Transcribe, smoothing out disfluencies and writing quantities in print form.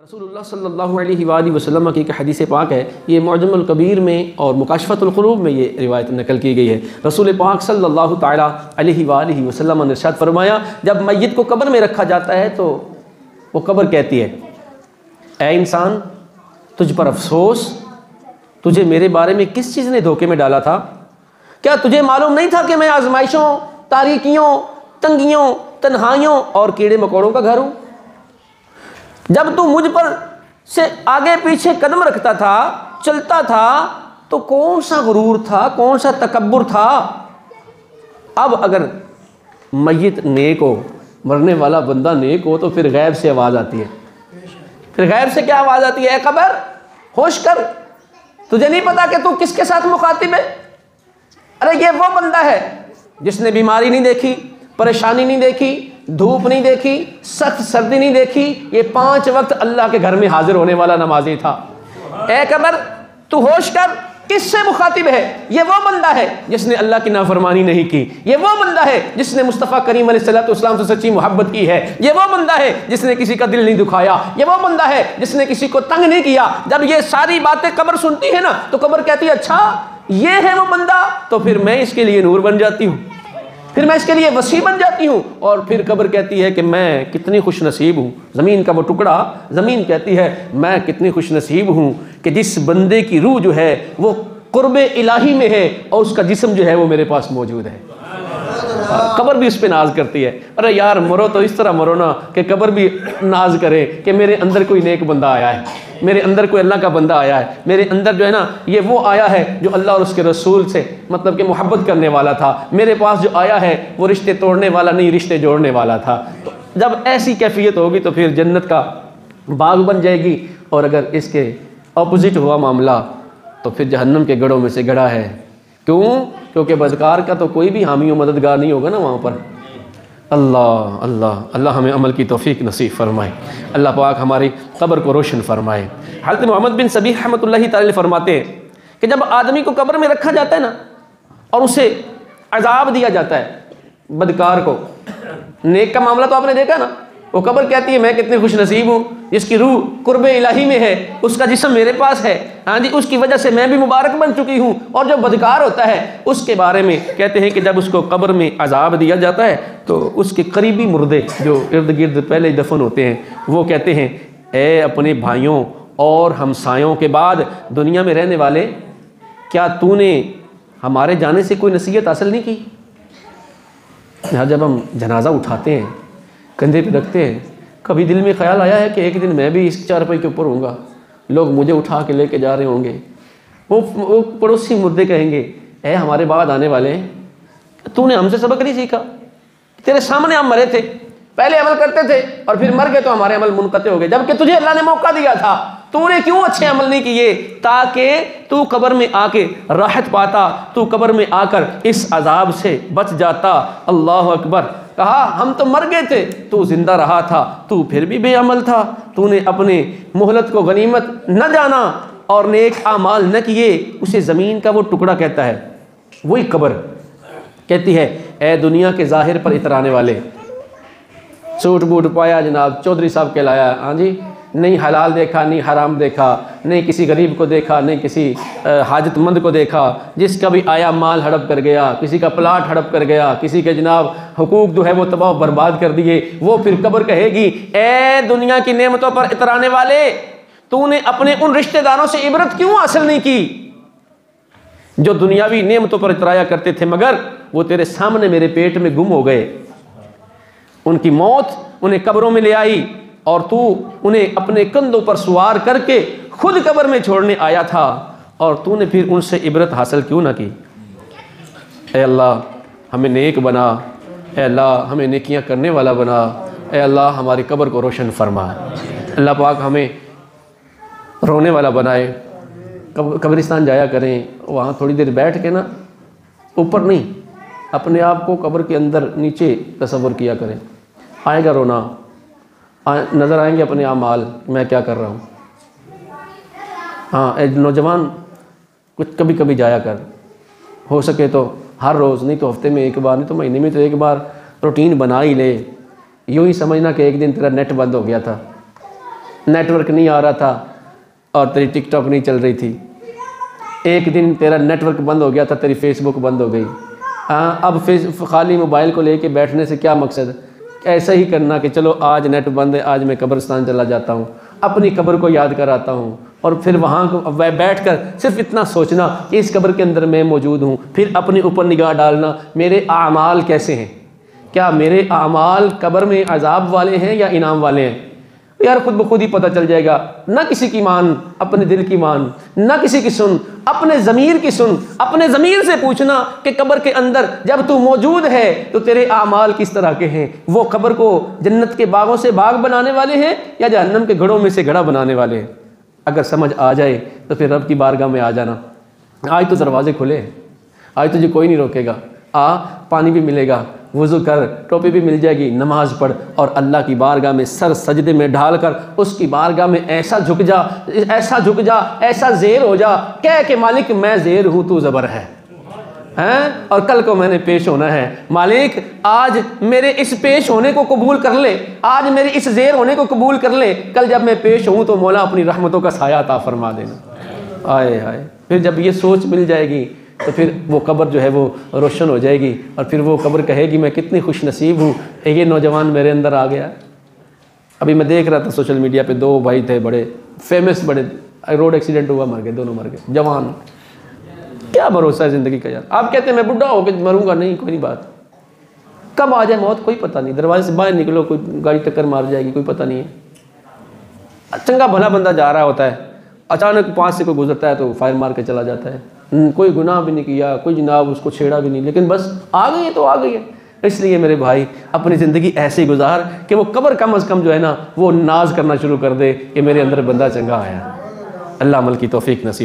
रसूलुल्लाह सल्लल्लाहु अलैहि वसल्लम की एक हदीस पाक है, ये मुअज्जमुल कबीर में और मुकाशफतुल क़ुलूब में ये रिवायत नकल की गई है। रसूल पाक सल्लल्लाहु ताला अलैहि वसल्लम ने इरशाद फरमाया, जब मैयत को कब्र में रखा जाता है तो वो कब्र कहती है, ऐ इंसान, तुझ पर अफसोस, तुझे मेरे बारे में किस चीज़ ने धोखे में डाला था? क्या तुझे मालूम नहीं था कि मैं आजमाइशों, तारीकियों, तंगियों, तन्हाइयों और कीड़े मकोड़ों का घर हूँ? जब तू मुझ पर से आगे पीछे कदम रखता था, चलता था, तो कौन सा गुरूर था, कौन सा तकब्बुर था? अब अगर मय्यत नेक हो, मरने वाला बंदा नेक हो, तो फिर गैब से आवाज़ आती है। फिर गैब से क्या आवाज़ आती है? कब्र, होश कर, तुझे नहीं पता कि तू किसके साथ मुखातिब है? अरे ये वो बंदा है जिसने बीमारी नहीं देखी, परेशानी नहीं देखी, धूप नहीं देखी, सख्त सर्दी नहीं देखी, ये 5 वक्त अल्लाह के घर में हाजिर होने वाला नमाजी था। ए कब्र, तू होश कर, किससे मुखातिब है? ये वो बंदा है जिसने अल्लाह की नाफरमानी नहीं की, ये वो बंदा है जिसने मुस्तफ़ा करीम अलैहिस्सलाम से सच्ची मोहब्बत की है, ये वो बंदा है जिसने किसी का दिल नहीं दुखाया, ये वो बंदा है जिसने किसी को तंग नहीं किया। जब ये सारी बातें कब्र सुनती है ना, तो कब्र कहती है, अच्छा ये है वो बंदा, तो फिर मैं इसके लिए नूर बन जाती हूँ, फिर मैं इसके लिए वसी बन जाती हूँ। और फिर कब्र कहती है कि मैं कितनी खुश नसीब हूँ। ज़मीन का वो टुकड़ा, ज़मीन कहती है मैं कितनी खुश नसीब हूँ कि जिस बंदे की रूह जो है वो कुर्बे इलाही में है और उसका जिस्म जो है वो मेरे पास मौजूद है। कब्र भी उस पर नाज करती है। अरे यार, मरो तो इस तरह मरो ना कि कब्र भी नाज करे कि मेरे अंदर कोई नेक बंदा आया है, मेरे अंदर कोई अल्लाह का बंदा आया है, मेरे अंदर जो है ना ये वो आया है जो अल्लाह और उसके रसूल से मतलब कि मोहब्बत करने वाला था। मेरे पास जो आया है वो रिश्ते तोड़ने वाला नहीं, रिश्ते जोड़ने वाला था। तो जब ऐसी कैफियत होगी तो फिर जन्नत का बाग बन जाएगी। और अगर इसके अपोजिट हुआ मामला तो फिर जहन्नम के गढ़ों में से गढ़ा है। क्यों? क्योंकि बदकार का तो कोई भी हामी और मददगार नहीं होगा ना वहाँ पर। अल्लाह अल्लाह अल्लाह हमें अमल की तौफीक नसीब फरमाए। अल्लाह पाक हमारी कब्र को रोशन फरमाए। हज़रत मोहम्मद बिन सबीह रहमतुल्लाहि तआला फरमाते हैं कि जब आदमी को कब्र में रखा जाता है ना और उसे अजाब दिया जाता है, बदकार को, नेक का मामला तो आपने देखा ना, वो कब्र कहती है मैं कितनी खुश नसीब हूँ, जिसकी रूह कुर्बे इलाही में है, उसका जिस्म मेरे पास है, हाँ जी, उसकी वजह से मैं भी मुबारक बन चुकी हूँ। और जो बदकार होता है उसके बारे में कहते हैं कि जब उसको कब्र में अजाब दिया जाता है तो उसके करीबी मुर्दे जो इर्द गिर्द पहले दफन होते हैं वो कहते हैं, ए अपने भाइयों और हमसायों के बाद दुनिया में रहने वाले, क्या तूने हमारे जाने से कोई नसीहत हासिल नहीं की? यहाँ जब हम जनाजा उठाते हैं, कंधे पे रखते हैं, कभी दिल में ख्याल आया है कि एक दिन मैं भी इस चारपाई के ऊपर होऊंगा, लोग मुझे उठा के लेके जा रहे होंगे, वो पड़ोसी मुर्दे कहेंगे, ए हमारे बाद आने वाले हैं, तूने हमसे सबक नहीं सीखा? तेरे सामने हम मरे थे, पहले अमल करते थे और फिर मर गए तो हमारे अमल मुनक़ते हो गए, जबकि तुझे अल्लाह ने मौका दिया था, तूने क्यों अच्छे अमल नहीं किए? ताकि तू कब्र में आके राहत पाता, तू कब्र में आकर इस अजाब से बच जाता। अल्लाह अकबर। कहा हम तो मर गए थे, तू जिंदा रहा था, तू फिर भी बेअमल था, तूने अपने मोहलत को गनीमत न जाना और नेक आमाल न किए। उसे ज़मीन का वो टुकड़ा कहता है, वही कब्र कहती है, ए दुनिया के ज़ाहिर पर इतराने वाले, सूट बूट पाया जनाब, चौधरी साहब कहलाया, हाँ जी, नहीं हलाल देखा, नहीं हराम देखा, नहीं किसी गरीब को देखा, नहीं किसी हाजतमंद को देखा, जिसका भी आया माल हड़प कर गया, किसी का प्लाट हड़प कर गया, किसी के जनाब हुकूक जो है वो तबाह बर्बाद कर दिए। वो फिर कब्र कहेगी, ए दुनिया की नेमतों पर इतराने वाले, तूने अपने उन रिश्तेदारों से इबरत क्यों हासिल नहीं की जो दुनियावी नेमतों पर इतराया करते थे, मगर वो तेरे सामने मेरे पेट में गुम हो गए। उनकी मौत उन्हें कब्रों में ले आई और तू उन्हें अपने कंधों पर सवार करके खुद कब्र में छोड़ने आया था, और तूने फिर उनसे इबरत हासिल क्यों ना की? ए अल्लाह हमें नेक बना, ए अल्लाह हमें नेकियां करने वाला बना, ए अल्लाह हमारी कब्र को रोशन फरमा। अल्लाह पाक हमें रोने वाला बनाए। कब्रिस्तान जाया करें, वहाँ थोड़ी देर बैठ के ना, ऊपर नहीं, अपने आप को कब्र के अंदर नीचे तसव्वुर किया करें। आएगा रोना, नज़र आएंगे अपने आमाल, मैं क्या कर रहा हूँ। हाँ नौजवान, कुछ कभी कभी जाया कर, हो सके तो हर रोज़, नहीं तो हफ्ते में एक बार, नहीं तो महीने में तो एक बार रूटीन बना ही ले। यूँ ही समझना कि एक दिन तेरा नेट बंद हो गया था, नेटवर्क नहीं आ रहा था और तेरी टिकटॉक नहीं चल रही थी। एक दिन तेरा नेटवर्क बंद हो गया था, तेरी फेसबुक बंद हो गई। हाँ, अब खाली मोबाइल को लेके बैठने से क्या मकसद? ऐसा ही करना कि चलो आज नेट बंद है, आज मैं कब्रिस्तान चला जाता हूँ, अपनी कब्र को याद कराता हूँ, और फिर वहाँ को बैठ कर सिर्फ इतना सोचना कि इस कब्र के अंदर मैं मौजूद हूँ। फिर अपने ऊपर निगाह डालना, मेरे आमाल कैसे हैं, क्या मेरे आमाल कब्र में अजाब वाले हैं या इनाम वाले हैं? यार खुद ब खुद ही पता चल जाएगा। ना किसी की मान, अपने दिल की मान, ना किसी की सुन, अपने ज़मीर की सुन। अपने ज़मीर से पूछना कि कब्र के अंदर जब तू मौजूद है तो तेरे आमाल किस तरह के हैं? वो कब्र को जन्नत के बागों से बाग बनाने वाले हैं या जहन्नम के घड़ों में से घड़ा बनाने वाले हैं? अगर समझ आ जाए तो फिर रब की बारगाह में आ जाना। आज तो दरवाजे खुले हैं, आज तुझे कोई नहीं रोकेगा। आ, पानी भी मिलेगा, वज़ू कर, टोपी भी मिल जाएगी, नमाज पढ़ और अल्लाह की बारगाह में सर सजदे में ढाल कर उसकी बारगाह में ऐसा झुक जा, ऐसा झुक जा, ऐसा ज़ेर हो जा, कह के मालिक मैं ज़ेर हूँ, तू ज़बर है हैं, और कल को मैंने पेश होना है। मालिक आज मेरे इस पेश होने को कबूल कर ले, आज मेरे इस ज़ेर होने को कबूल कर ले, कल जब मैं पेश हूँ तो मौला अपनी रहमतों का साया अता फरमा देना। आए हाय, फिर जब ये सोच मिल जाएगी तो फिर वो कब्र जो है वो रोशन हो जाएगी, और फिर वो कब्र कहेगी मैं कितनी खुश नसीब हूँ, ये नौजवान मेरे अंदर आ गया। अभी मैं देख रहा था सोशल मीडिया पे, दो भाई थे बड़े फेमस, बड़े रोड एक्सीडेंट हुआ, मर गए, दोनों मर गए, जवान। क्या भरोसा है ज़िंदगी का यार? आप कहते हैं मैं बुढ़ा होकर मरूंगा, नहीं कोई नहीं बात, कब आ जाए मौत कोई पता नहीं। दरवाजे से बाहर निकलो, कोई गाड़ी टक्कर मार जाएगी, कोई पता नहीं है। चंगा भला बंदा जा रहा होता है, अचानक पास से कोई गुजरता है तो फायर मार के चला जाता है, कोई गुनाह भी नहीं किया, कोई जनाब उसको छेड़ा भी नहीं, लेकिन बस आ गई है तो आ गई है। इसलिए मेरे भाई अपनी ज़िंदगी ऐसे ही गुजार कि वो कब्र कम अज़ कम जो है ना वो नाज करना शुरू कर दे कि मेरे अंदर बंदा चंगा आया। अल्लाह अमल की तौफीक नसीब।